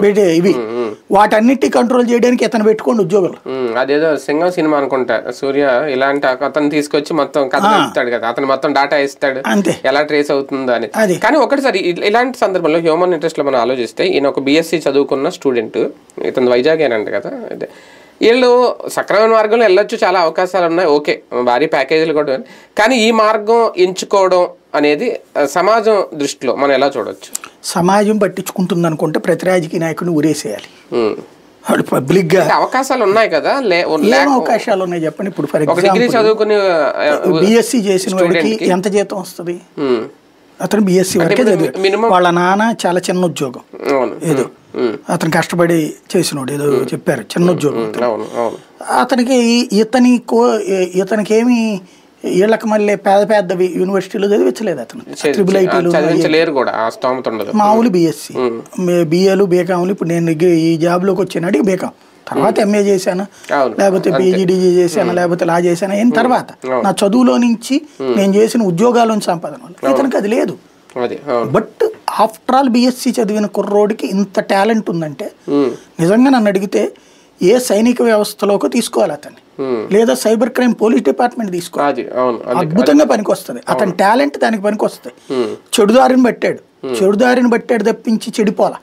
ఇవి వాటన్నిటి కంట్రోల్ చేయడానికి ఇతను పెట్టుకోండి ఉద్యోగులు. అదేదో సింగం సినిమా అనుకుంటా, సూర్య ఇలాంటి అతను తీసుకొచ్చి మొత్తం కథ ఇస్తాడు కదా, అతను మొత్తం డాటా ఇస్తాడు అంతే, ఎలా ట్రేస్ అవుతుందో అని. కానీ ఒకటిసారి ఇలాంటి సందర్భంలో హ్యూమన్ ఇంట్రెస్ట్ లో మనం ఆలోచిస్తే, ఈయన ఒక BSc చదువుకున్న స్టూడెంట్, ఇతను వైజాగ్ అంట కదా, అదే వీళ్ళు సక్రమైన మార్గంలో వెళ్ళొచ్చు, చాలా అవకాశాలు ఉన్నాయి, ఓకే భారీ ప్యాకేజీలు కూడా, కానీ ఈ మార్గం ఎంచుకోవడం అనేది సమాజం దృష్టిలో మనం ఎలా చూడొచ్చు? సమాజం పట్టించుకుంటుంది అనుకుంటే ప్రతి రాజకీయ నాయకుడిని ఊరేసేయాలి. వాళ్ళు పబ్లిక్ గా అవకాశాలు ఉన్నాయి కదా, అవకాశాలు ఉన్నాయి చెప్పండి. ఇప్పుడు ఫర్ ఎగ్జాంపుల్ చదువుకుని BSc చేసిన వాడికి ఎంత జీతం వస్తుంది? అతను BSc వరకే చదివాడు, వాళ్ళ నాన్న చాలా చిన్న ఉద్యోగం ఏదో, అతను కష్టపడి చేసినోడు ఏదో చెప్పారు, చిన్న ఉద్యోగం. అతనికి ఇతనికి ఏమి వీళ్ళకి మళ్ళీ పెద్ద యూనివర్సిటీలో చదివించలేదు, అతను ట్రిపుల్ ఐటీలు మామూలు BSc BAలు BComలు. ఇప్పుడు నేను ఈ జాబ్లోకి వచ్చినాడు BCom, తర్వాత MA చేశాను, లేకపోతే PhD చేశాను, లేకపోతే లా చేశాను, అయిన తర్వాత నా చదువులో నుంచి నేను చేసిన ఉద్యోగాల సంపాదన వల్ల ఇతనికి అది లేదు. బట్ ఆఫ్టర్ ఆల్ BSc చదివిన కుర్రోడికి ఇంత టాలెంట్ ఉందంటే నిజంగా నన్ను అడిగితే ఏ సైనిక వ్యవస్థలోకి తీసుకోవాలి అతన్ని, లేదా సైబర్ క్రైమ్ పోలీస్ డిపార్ట్మెంట్ తీసుకోవాలి, అద్భుతంగా పనికి వస్తుంది. అతని టాలెంట్ దానికి పనికి వస్తుంది. చెడుదారిని బట్టాడు తప్పించి చెడిపోలా.